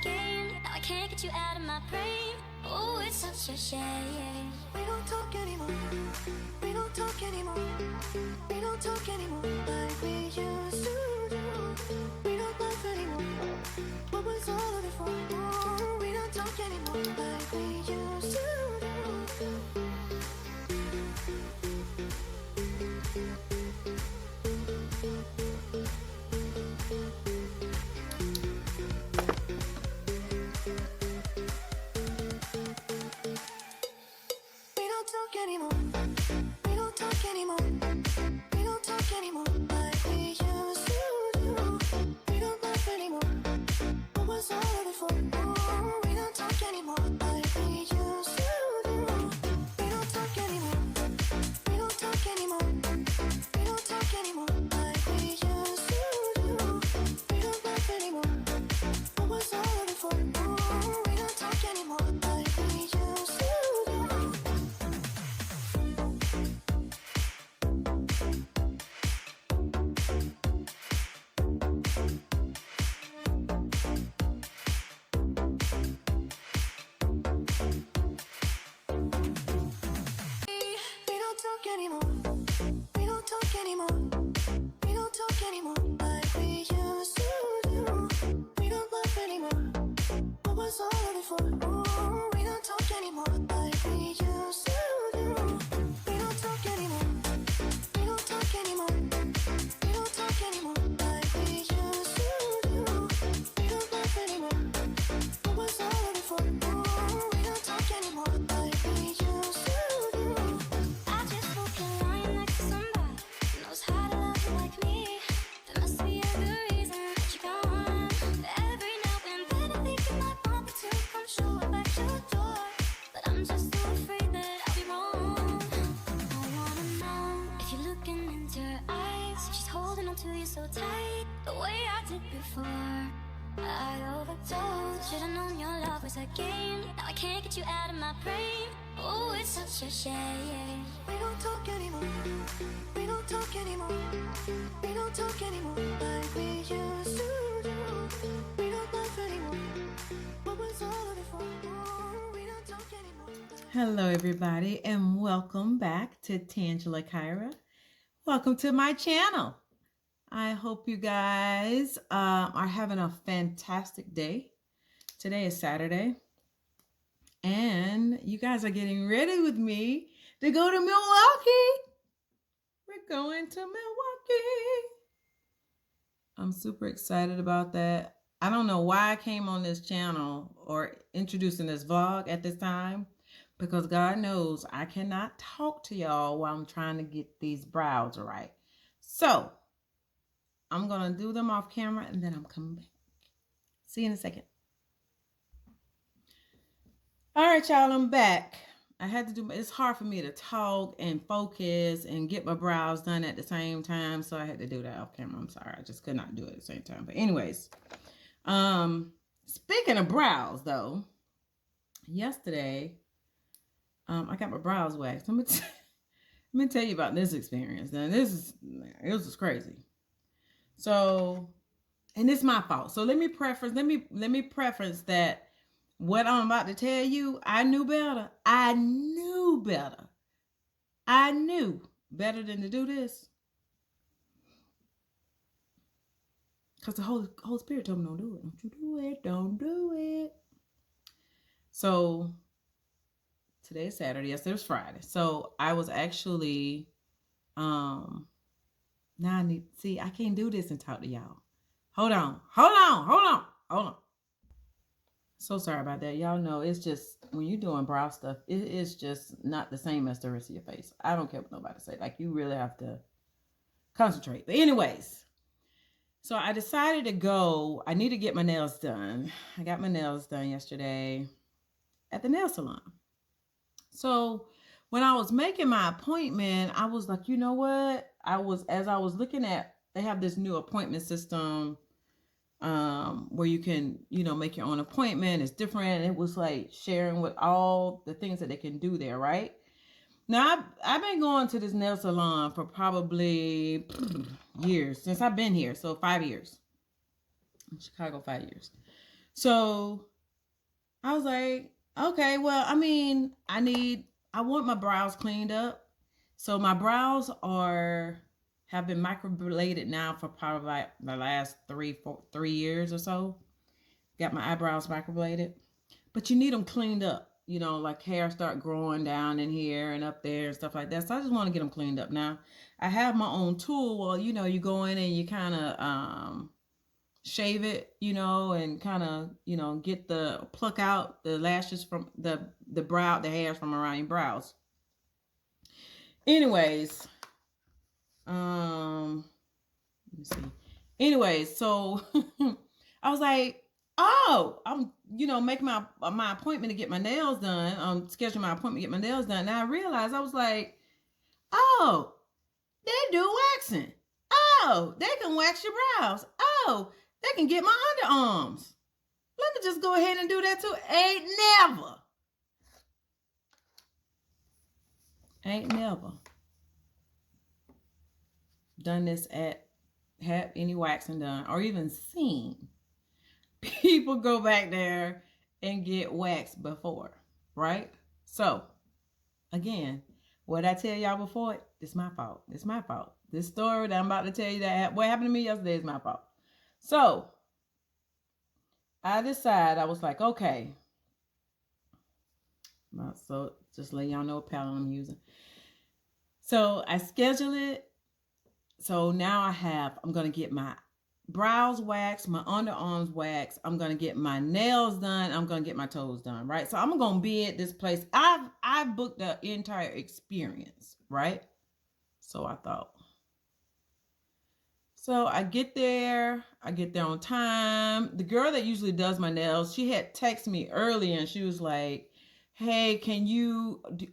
game. Now I can't get you out of my brain. Oh, it's such a shame. We don't talk anymore. We don't talk anymore. We don't talk anymore like we used to do. We don't laugh anymore. What was all of it for? Oh, we don't talk anymore like we used to do. We don't talk anymore. We don't talk anymore. We don't talk anymore like we used to do. We don't laugh anymore. What was all of it for? Oh, we don't talk anymore like we used to do. We don't talk anymore. We don't talk anymore. We don't talk anymore like we used to do. We don't laugh anymore. What was all of it for? Oh, we don't talk anymore like we used to do. We don't talk anymore. We don't talk anymore. We don't talk anymore like we used to do. We don't laugh anymore. What was all of it for? Oh, we don't talk anymore like we used to do. We don't talk anymore. We don't talk anymore. We don't talk anymore like we used to do. We don't laugh anymore. What was all of it for? Oh, we don't talk anymore like we used to do. I just hope you're lying next to somebody who knows how to love you like me. There must be a good reason that you're gone. Every now and then I think you might want me to come show up at your door, but I'm just so afraid that I'll be wrong. I wanna know if you're looking into her eyes, if she's holding on to you so tight, the way I did before. I overdosed. Should've known your love was a game. Now I can't get you out of my brain. Oh, it's such a shame. We don't talk anymore. We don't talk anymore. We don't talk anymore like we used to do. We don't laugh anymore. What was all of it for? Oh, we don't talk anymore. Hello, everybody, and welcome back to Tangela Kyra. Welcome to my channel. I hope you guys are having a fantastic day. Today is Saturday, and you guys are getting ready with me to go to Milwaukee. We're going to Milwaukee. I'm super excited about that. I don't know why I came on this channel or introducing this vlog at this time, because God knows I cannot talk to y'all while I'm trying to get these brows right. So I'm going to do them off camera, and then I'm coming back. See you in a second. All right, y'all, I'm back. I had to do, it's hard for me to talk and focus and get my brows done at the same time, so I had to do that off camera. I'm sorry, I just could not do it at the same time. But anyways, speaking of brows, though, yesterday, I got my brows waxed. Let me tell you about this experience. Now, it was just crazy. So, and it's my fault. So let me preference that what I'm about to tell you, I knew better. I knew better. I knew better than to do this. Because the Holy Spirit told me, don't do it. Don't you do it. Don't do it. So today's Saturday. Yesterday was Friday. So I was actually, now I can't do this and talk to y'all. Hold on. So sorry about that. Y'all know it's just, when you're doing brow stuff, it is just not the same as the rest of your face. I don't care what nobody say. Like, you really have to concentrate. But anyways, so I decided to go. I need to get my nails done. I got my nails done yesterday at the nail salon. So when I was making my appointment, I was like, you know what? As I was looking at, they have this new appointment system where you can, make your own appointment. It's different. It was like sharing with all the things that they can do there, right? Now, I've been going to this nail salon for probably years, since I've been here. So 5 years. In Chicago, 5 years. So I was like, okay, well, I mean, I want my brows cleaned up. So my brows have been microbladed now for probably like the last 3 years or so. Got my eyebrows microbladed, but you need them cleaned up. You know, like hair start growing down in here and up there and stuff like that. So I just want to get them cleaned up now. I have my own tool. Well, you know, you go in and you kind of shave it, you know, and kind of, you know, pluck out the lashes from the hairs from around your brows. Anyways, let me see. Anyways, so I was like, oh, I'm, you know, making my appointment to get my nails done. Scheduling my appointment to get my nails done. Now I realized, I was like, oh, they do waxing. Oh, they can wax your brows. Oh, they can get my underarms. Let me just go ahead and do that too. Ain't never done this have any waxing done or even seen people go back there and get waxed before, right? So again, what I tell y'all before, it's my fault. It's my fault. This story that I'm about to tell you that what happened to me yesterday is my fault. So I decided, I was like, okay. So just let y'all know what palette I'm using. So I schedule it. So now I'm going to get my brows waxed, my underarms waxed. I'm going to get my nails done. I'm going to get my toes done, right? So I'm going to be at this place. I've booked the entire experience, right? So I thought. So I get there on time. The girl that usually does my nails, she had texted me earlier and she was like, hey,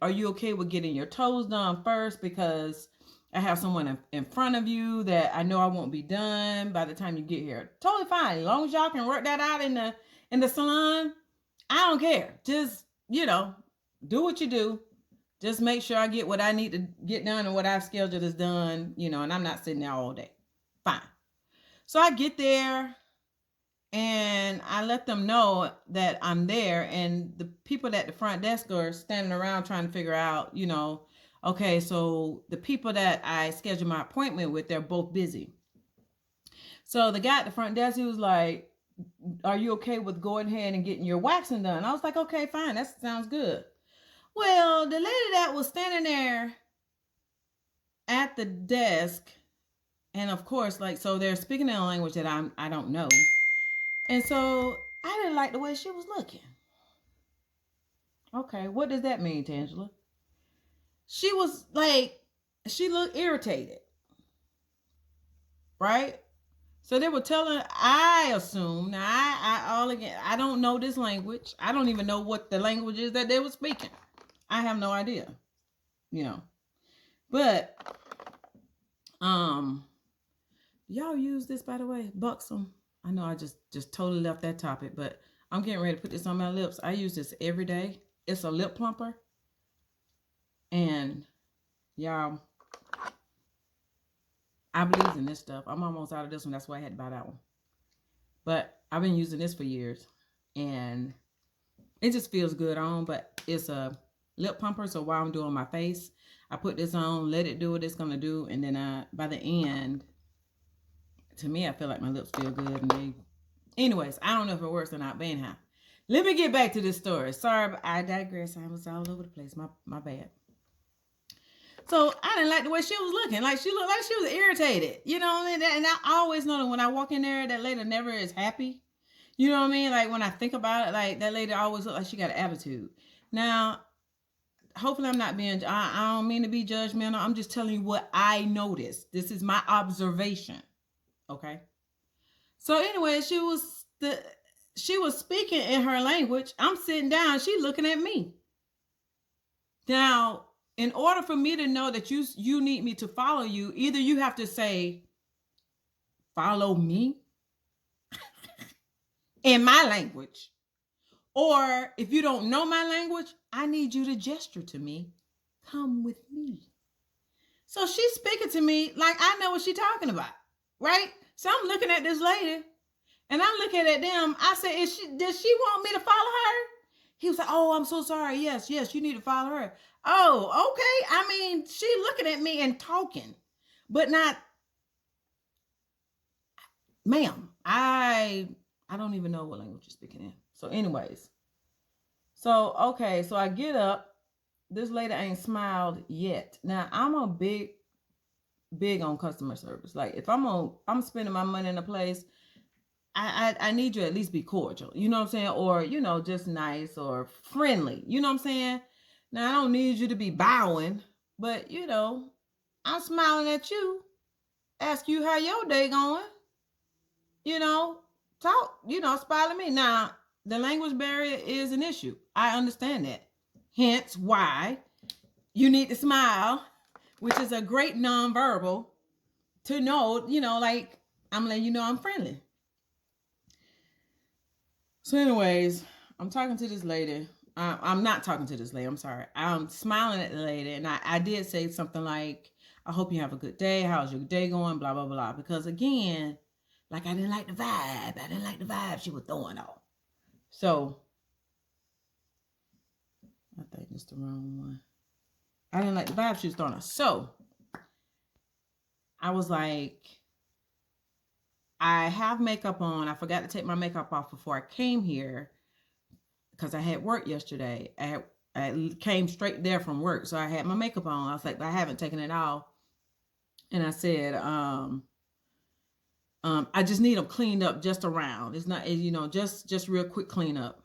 are you okay with getting your toes done first? Because I have someone in front of you that I know I won't be done by the time you get here. Totally fine. As long as y'all can work that out in the salon, I don't care. Just, you know, do what you do. Just make sure I get what I need to get done and what I've scheduled is done, you know, and I'm not sitting there all day. Fine. So I get there and I let them know that I'm there, and the people at the front desk are standing around trying to figure out, you know, okay, so the people that I scheduled my appointment with, they're both busy. So the guy at the front desk, he was like, are you okay with going ahead and getting your waxing done? I was like, okay, fine, that sounds good. Well, the lady that was standing there at the desk, and of course, like, so they're speaking in a language that I don't know. And so I didn't like the way she was looking. Okay, what does that mean, Tangela? She was like, she looked irritated, right? So they were telling, I assume, now I don't know this language. I don't even know what the language is that they were speaking. I have no idea, you know. But, y'all use this, by the way, Buxom. I know I just totally left that topic, but I'm getting ready to put this on my lips. I use this every day. It's a lip plumper. And y'all, I believe in this stuff. I'm almost out of this one. That's why I had to buy that one. But I've been using this for years. And it just feels good on. But it's a lip plumper. So while I'm doing my face, I put this on, let it do what it's going to do. And then by the end, to me, I feel like my lips feel good. Anyways, I don't know if it works or not. But anyhow, let me get back to this story. Sorry, I digress. I was all over the place. My bad. So I didn't like the way she was looking. Like, she looked like she was irritated. You know, and I always know that when I walk in there, that lady never is happy. You know what I mean? Like, when I think about it, like, that lady always look like she got an attitude. Now, hopefully I'm not being, I don't mean to be judgmental. I'm just telling you what I noticed. This is my observation. Okay? So anyway, she was speaking in her language. I'm sitting down. She looking at me. Now, in order for me to know that you need me to follow you, either you have to say, follow me in my language. Or if you don't know my language, I need you to gesture to me, come with me. So she's speaking to me like I know what she's talking about, right? So I'm looking at this lady And I'm looking at them. I said, does she want me to follow her? He was like, oh, I'm so sorry. Yes, you need to follow her. Oh, okay. I mean, she looking at me and talking, but not, ma'am. I don't even know what language you're speaking in. So anyways, so I get up. This lady ain't smiled yet. Now I'm a big on customer service. Like if I'm spending my money in a place, I need you to at least be cordial. You know what I'm saying? Or, just nice or friendly. You know what I'm saying? Now I don't need you to be bowing, but I'm smiling at you, ask you how your day going, talk, smile at me. Now, the language barrier is an issue. I understand that. Hence why you need to smile, which is a great nonverbal to know, like I'm letting you know I'm friendly. So anyways, I'm talking to this lady. I'm not talking to this lady. I'm sorry. I'm smiling at the lady. And I did say something like, I hope you have a good day. How's your day going? Blah, blah, blah. Because again, like I didn't like the vibe. She was throwing off. So I think it's the wrong one. I didn't like the vibe she was throwing off. So I was like, I have makeup on. I forgot to take my makeup off before I came here because I had work yesterday. I came straight there from work, so I had my makeup on. I was like, I haven't taken it off. And I said, I just need them cleaned up just around. It's not, just real quick cleanup.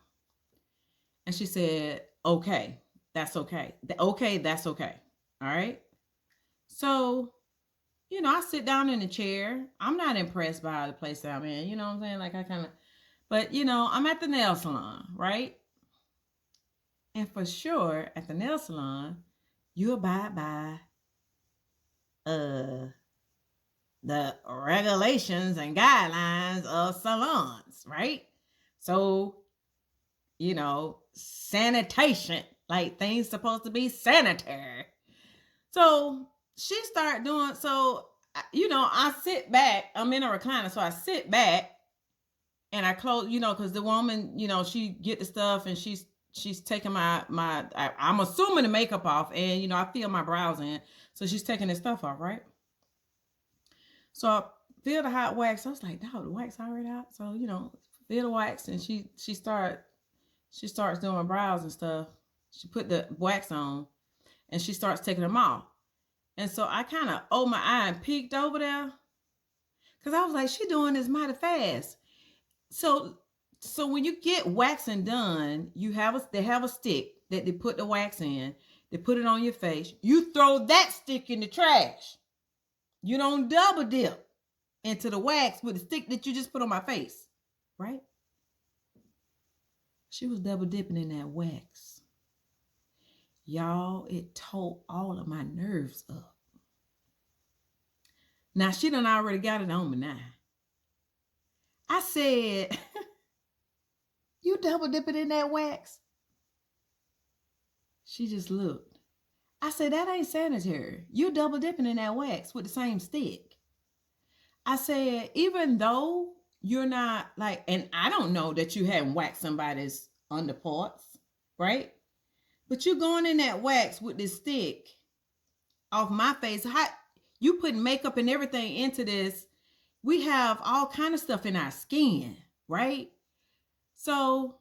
And she said, okay, that's okay. Okay, that's okay. All right. So, I sit down in the chair. I'm not impressed by the place that I'm in. You know what I'm saying? Like but I'm at the nail salon, right? And for sure, at the nail salon, you abide by the regulations and guidelines of salons, right? So, sanitation, like things supposed to be sanitary. So she started doing, I sit back, I'm in a recliner, so I sit back and I close, because the woman, she get the stuff and she's taking I'm assuming the makeup off, and I feel my brows in, so she's taking this stuff off, right? So I feel the hot wax. I was like, no, the wax already out. So feel the wax, and she starts doing my brows and stuff. She put the wax on, and she starts taking them off. And so I kind of opened my eye and peeked over there, because I was like, she doing this mighty fast. So when you get waxing done, they have a stick that they put the wax in. They put it on your face. You throw that stick in the trash. You don't double dip into the wax with the stick that you just put on my face, right? She was double dipping in that wax. Y'all, it tore all of my nerves up. Now, she done already got it on me now. I said, you double dipping in that wax? She just looked. I said, that ain't sanitary. You double dipping in that wax with the same stick. I said, even though you're not like, and I don't know that you hadn't waxed somebody's underparts, right? But you going in that wax with this stick off my face. How you putting makeup and everything into this? We have all kind of stuff in our skin, right? So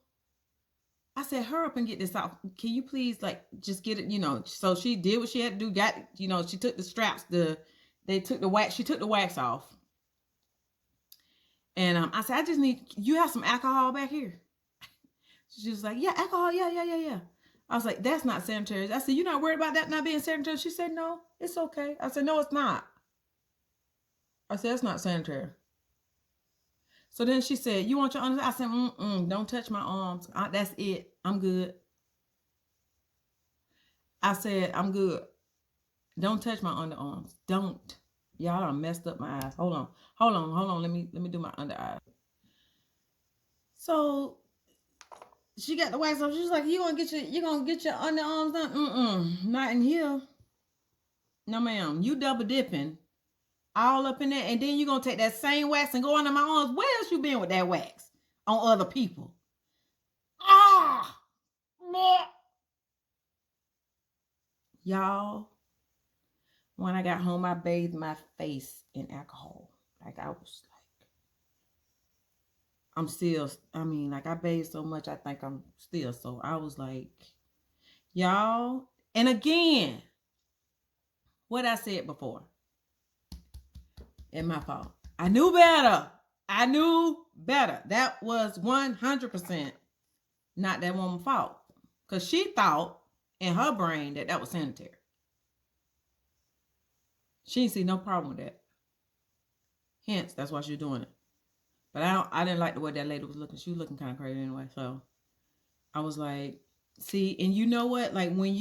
I said, hurry up and get this off. Can you please, just get it, So she did what she had to do. She took the straps, she took the wax off. And I said, I just need, you have some alcohol back here? She was like, yeah, alcohol, yeah. I was like, that's not sanitary. I said, you're not worried about that not being sanitary? She said, no, it's okay. I said, no, it's not. I said, it's not sanitary. So then she said, you want your arms? I said, don't touch my arms. That's it. I'm good. I said, I'm good. Don't touch my underarms. Don't. Y'all done messed up my eyes. Hold on. Let me do my under eye. So she got the wax off. She was like, you gonna get your underarms done? Not in here. No, ma'am. You double dipping all up in there, and then you're gonna take that same wax and go under my arms. Where else you been with that wax on other people? Ah, y'all. When I got home, I bathed my face in alcohol. Like I was like, I'm still. I mean, like I bathed so much, I think I'm still. So I was like, y'all. And again, what I said before. It's my fault. I knew better. I knew better. That was 100% not that woman's fault. Because she thought in her brain that was sanitary. She didn't see no problem with that. Hence, that's why she's doing it. But I didn't like the way that lady was looking. She was looking kind of crazy anyway. So I was like, see, and you know what? Like when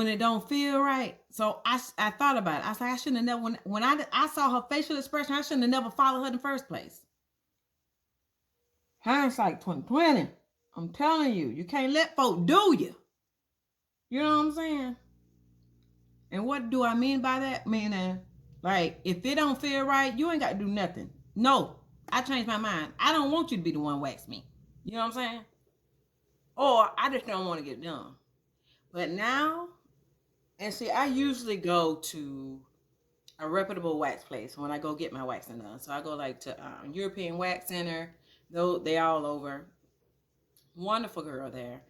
it don't feel right. So I thought about it. I said, I shouldn't have never, when I saw her facial expression, I shouldn't have never followed her in the first place. Hindsight 2020. I'm telling you, you can't let folk do you. You know what I'm saying? And what do I mean by that? Meaning, like, if it don't feel right, you ain't got to do nothing. No, I changed my mind. I don't want you to be the one wax me. You know what I'm saying? Or I just don't want to get done. But now, and see, I usually go to a reputable wax place when I go get my waxing done. So I go like to European Wax Center. Though they all over. Wonderful girl there.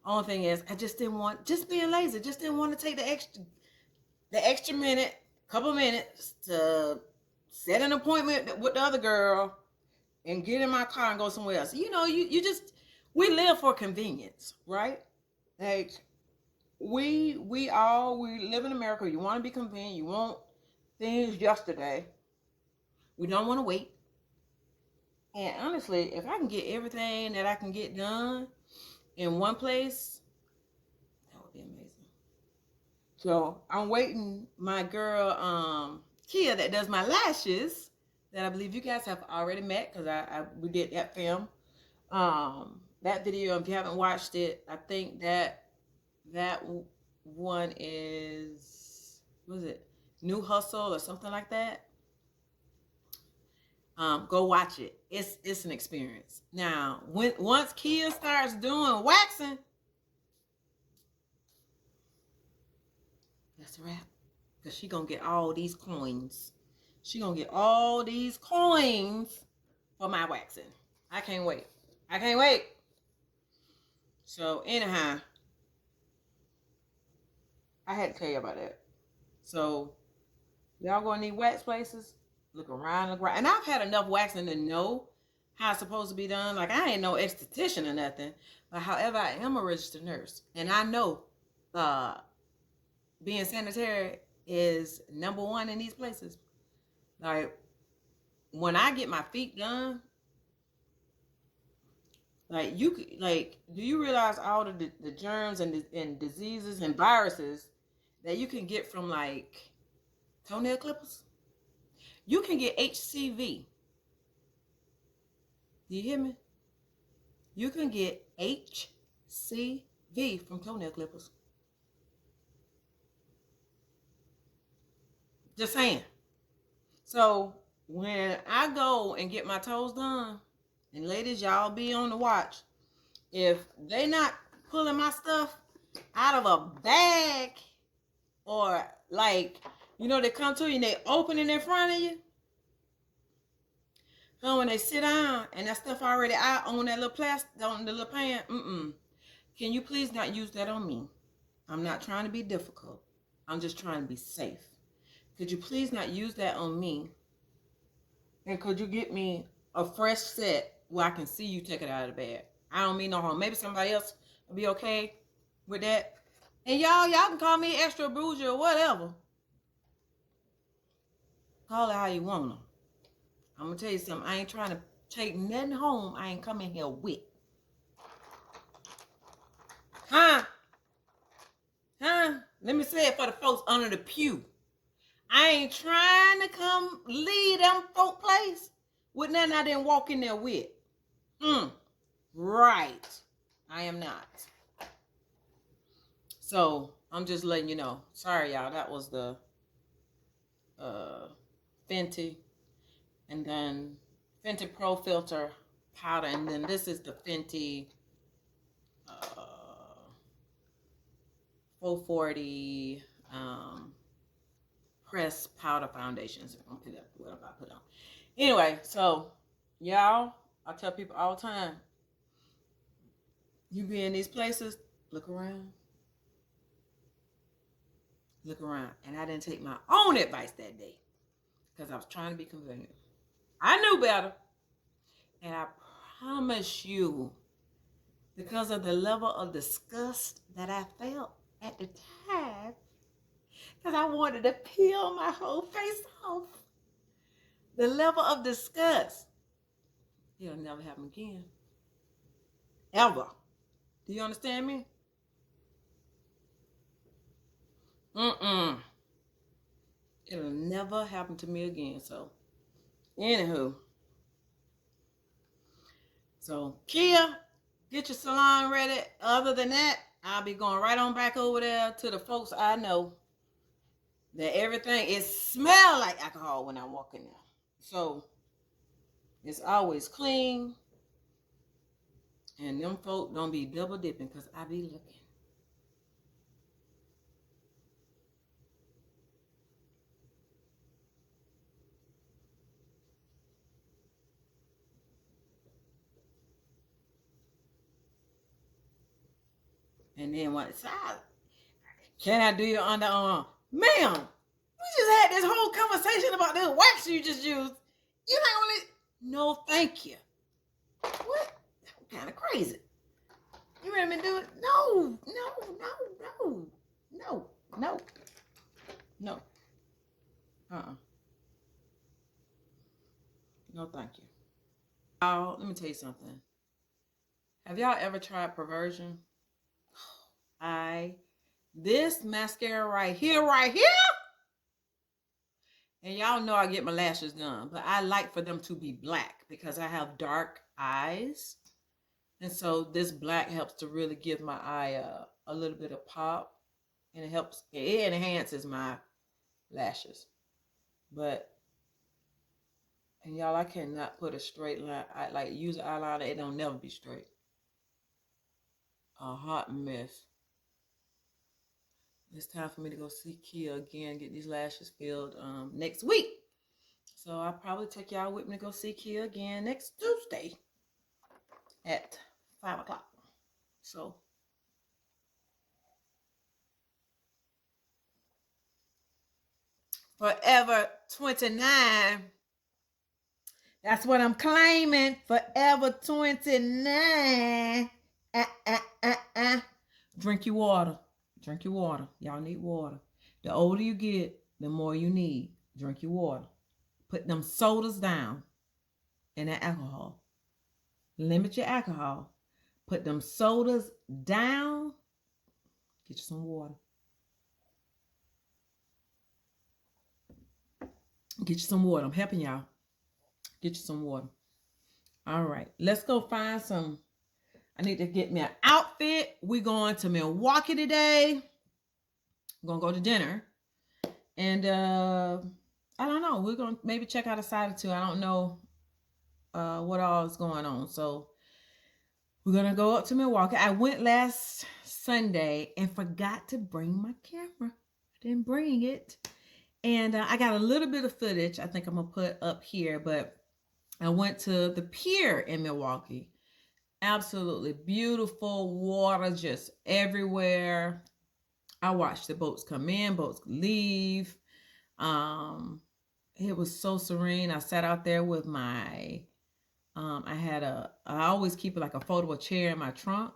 Only thing is, I just didn't want, just being lazy, just didn't want to take the extra minute, couple minutes to set an appointment with the other girl and get in my car and go somewhere else. You know, you just, we live for convenience, right? Like, we live in America. You want to be convenient. You want things yesterday. We don't want to wait. And honestly, if I can get everything that I can get done in one place, that would be amazing. So I'm waiting my girl, Kia, that does my lashes, that I believe you guys have already met because we did that film. That video, if you haven't watched it, I think that one is, what is it? New Hustle or something like that. Go watch it. It's an experience. Now, once Kia starts doing waxing, that's a wrap. Because she gonna get all these coins. She gonna get all these coins for my waxing. I can't wait. I can't wait. So anyhow, I had to tell you about that. So y'all gonna need wax places? Look around, look around. And I've had enough waxing to know how it's supposed to be done. Like, I ain't no esthetician or nothing. But however, I am a registered nurse. And I know being sanitary is number one in these places. Like, when I get my feet done, like, do you realize all the germs and diseases and viruses that you can get from, like, toenail clippers? You can get HCV. Do you hear me? You can get HCV from toenail clippers. Just saying. So when I go and get my toes done, and ladies, y'all be on the watch. If they not pulling my stuff out of a bag, or like, you know, they come to you and they open it in front of you. So when they sit down and that stuff already out on that little plastic, on the little pan, can you please not use that on me? I'm not trying to be difficult. I'm just trying to be safe. Could you please not use that on me? And could you get me a fresh set where I can see you take it out of the bag? I don't mean no harm. Maybe somebody else will be okay with that. And y'all can call me extra bougie or whatever. Call it how you want to. I'm going to tell you something. I ain't trying to take nothing home I ain't coming here with. Huh? Let me say it for the folks under the pew. I ain't trying to come leave them folk place with nothing I didn't walk in there with. Right. I am not. So, I'm just letting you know. Sorry, y'all. That was the Fenty, and then Fenty Pro Filter powder, and then this is the Fenty 440 press powder foundations. I'm gonna put up what I put on. Anyway, so y'all, I tell people all the time, you be in these places, look around. Look around. And I didn't take my own advice that day because I was trying to be convenient. I knew better. And I promise you, because of the level of disgust that I felt at the time, because I wanted to peel my whole face off, the level of disgust, it'll never happen again. Ever. Do you understand me? It'll never happen to me again. So, anywho. So, Kia, get your salon ready. Other than that, I'll be going right on back over there to the folks I know that everything, it smells like alcohol when I walk in there. So, it's always clean. And them folk don't be double dipping because I be looking. And then when it's out, can I do your underarm? Ma'am, we just had this whole conversation about this wax you just used. You not only, no, thank you. What? Kind of crazy. You ready to do it? No. No, thank you. Oh, let me tell you something. Have y'all ever tried Perversion? This mascara right here, and y'all know I get my lashes done, but I like for them to be black because I have dark eyes. And so this black helps to really give my eye a little bit of pop, and it enhances my lashes. But, and y'all, I cannot put a straight line. I like use eyeliner, it don't never be straight. A hot mess. It's time for me to go see Kia again, get these lashes filled next week. So I'll probably take y'all with me to go see Kia again next Tuesday at 5 o'clock. So Forever 29. That's what I'm claiming. Forever 29. Drink your water. Drink your water. Y'all need water. The older you get, the more you need. Drink your water. Put them sodas down and that alcohol. Limit your alcohol. Put them sodas down. Get you some water. Get you some water. I'm helping y'all. Get you some water. All right. Let's go find some. I need to get me an outfit. We're going to Milwaukee today. I'm going to go to dinner. And I don't know. We're going to maybe check out a side or two. I don't know what all is going on. So we're going to go up to Milwaukee. I went last Sunday and forgot to bring my camera. I didn't bring it. And I got a little bit of footage I think I'm going to put up here. But I went to the pier in Milwaukee. Absolutely beautiful. Water just everywhere. I watched the boats come in, boats leave. It was so serene. I sat out there with my, I always keep like a foldable chair in my trunk,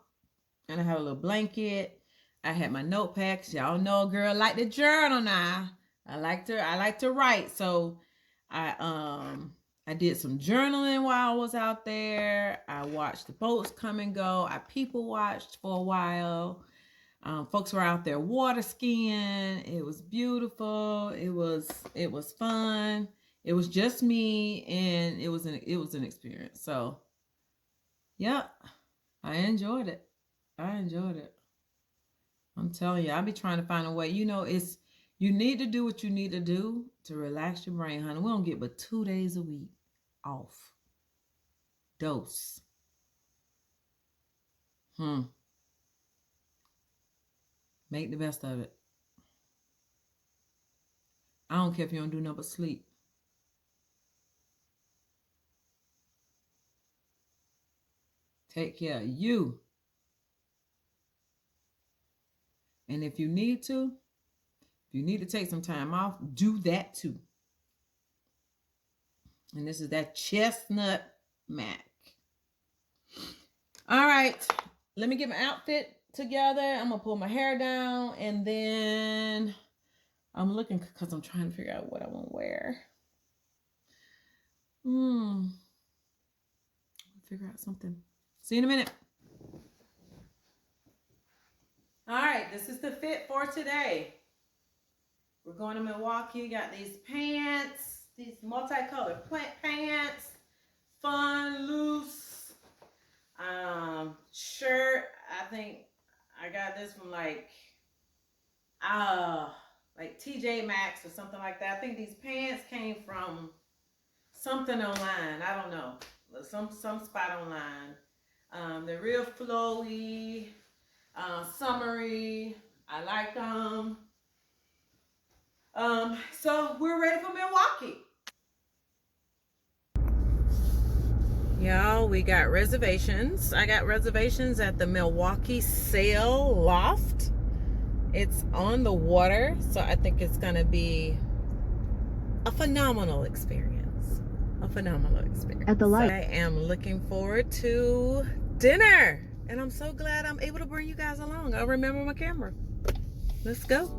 and I had a little blanket. I had my notepad. Y'all know a girl like to journal now. I like to write. So I did some journaling while I was out there. I watched the boats come and go. I people watched for a while. Folks were out there water skiing. It was beautiful. It was fun. It was just me, and it was an experience. So, yeah, I enjoyed it. I'm telling you, I'll be trying to find a way. You know, You need to do what you need to do to relax your brain, honey. We don't get but 2 days a week off. Dose. Make the best of it. I don't care if you don't do nothing but sleep. Take care of you. And if you need to take some time off, do that too. And this is that chestnut Mac. All right, let me get my outfit together. I'm gonna pull my hair down, and then I'm looking because I'm trying to figure out what I want to wear. Figure out something. See you in a minute. All right, this is the fit for today. We're going to Milwaukee. Got these pants, these multicolored pants, fun, loose. Shirt. I think I got this from like TJ Maxx or something like that. I think these pants came from something online. I don't know, some spot online. They're real flowy, summery. I like them. So we're ready for Milwaukee. Y'all, we got reservations. I got reservations at the Milwaukee Sail Loft. It's on the water, so I think it's gonna be a phenomenal experience. At the light. So I am looking forward to dinner, and I'm so glad I'm able to bring you guys along. I'll remember my camera. Let's go.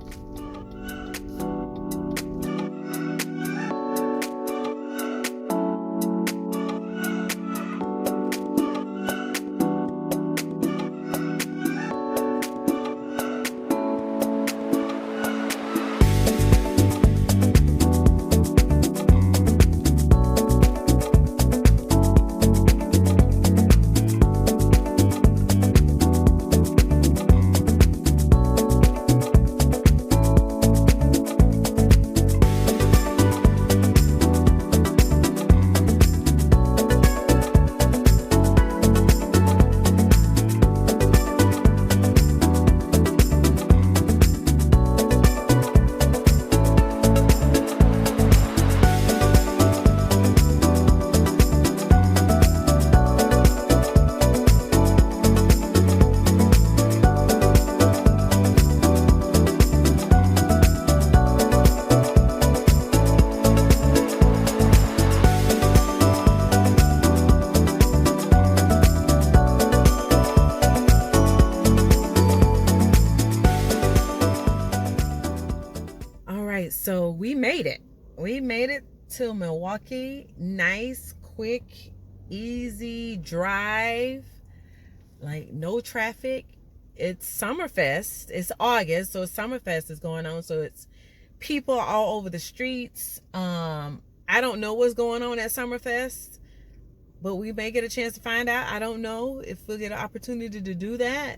So we made it to Milwaukee. Nice, quick, easy drive, like no traffic. It's Summerfest. It's August, so Summerfest is going on, so it's people all over the streets. I don't know what's going on at Summerfest, but we may get a chance to find out. I don't know if we'll get an opportunity to do that.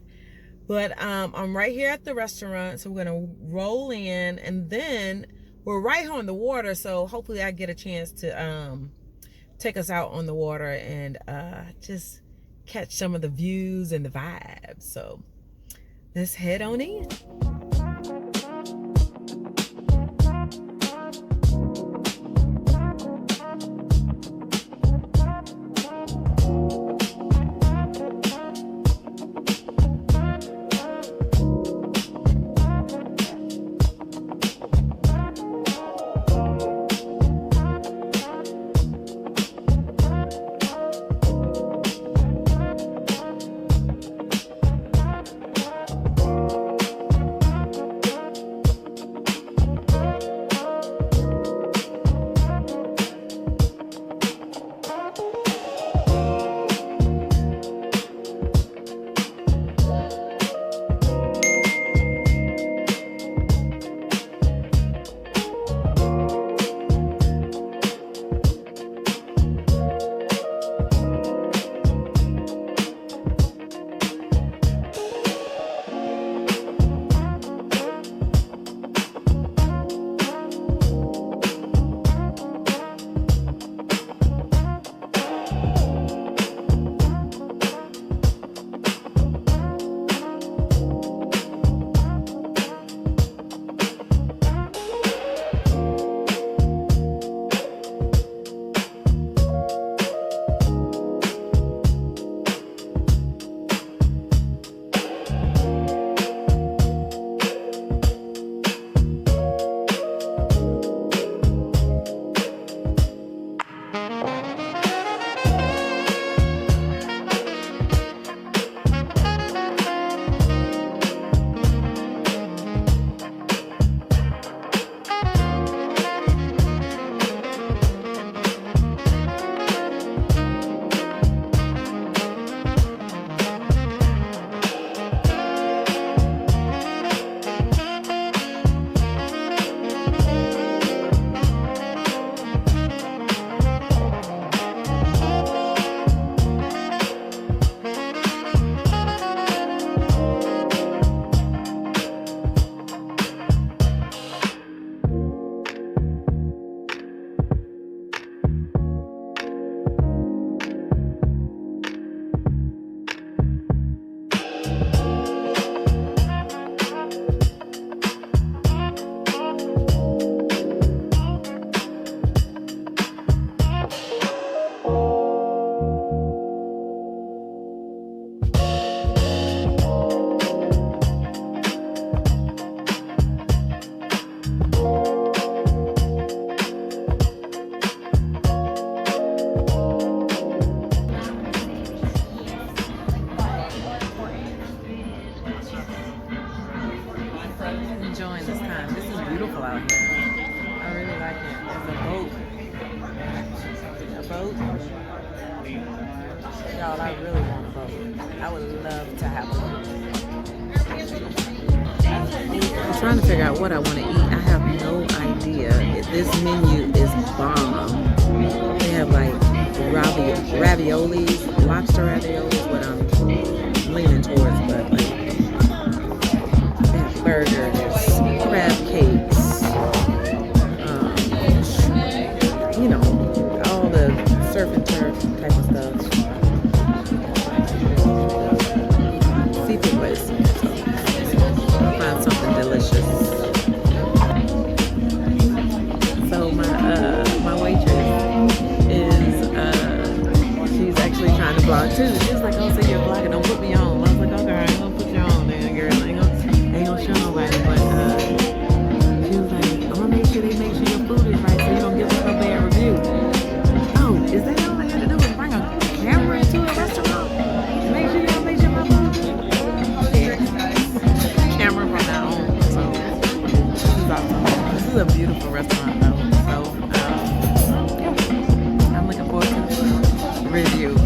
But I'm right here at the restaurant, so we're gonna roll in, and then we're right here on the water, so hopefully I get a chance to take us out on the water and just catch some of the views and the vibes. So let's head on in. Y'all, I really want a boat. I would love to have a boat. I'm trying to figure out what I want to eat. I have no idea. This menu is bomb. They have like raviolis, lobster raviolis, what I'm leaning towards, but like they have burgers, crab cakes, you know, all the surf and turf type of stuff. Seafood place. I'll find something delicious. So my waitress is she's actually trying to vlog too. She was like, "Oh, so you're vlogging? Don't put me on." I was like, "Okay, I ain't gonna put you on, then, girl. I ain't gonna show nobody." But she was like, "I'm gonna make sure your food is right, so you don't give us a bad review." Oh, is that all I had to do? Was bring a camera into a restaurant? Make sure y'all make sure my food. Camera from now on. So this is awesome. This is a beautiful restaurant though. So yeah, I'm looking forward to the review.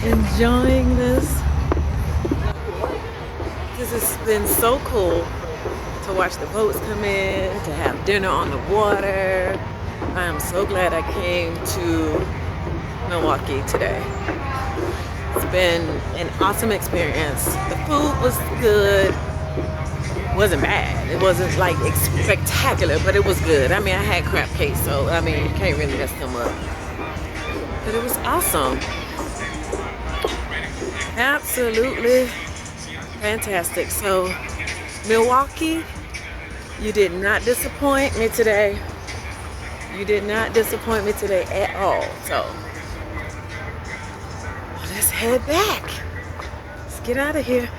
Enjoying this. This has been so cool to watch the boats come in, to have dinner on the water. I am so glad I came to Milwaukee today. It's been an awesome experience. The food was good. It wasn't bad. It wasn't like spectacular, but it was good. I mean, I had crab cakes, so I mean, you can't really mess them up. But it was awesome. Absolutely fantastic. So Milwaukee, you did not disappoint me today. You did not disappoint me today at all. So head back. Let's get out of here.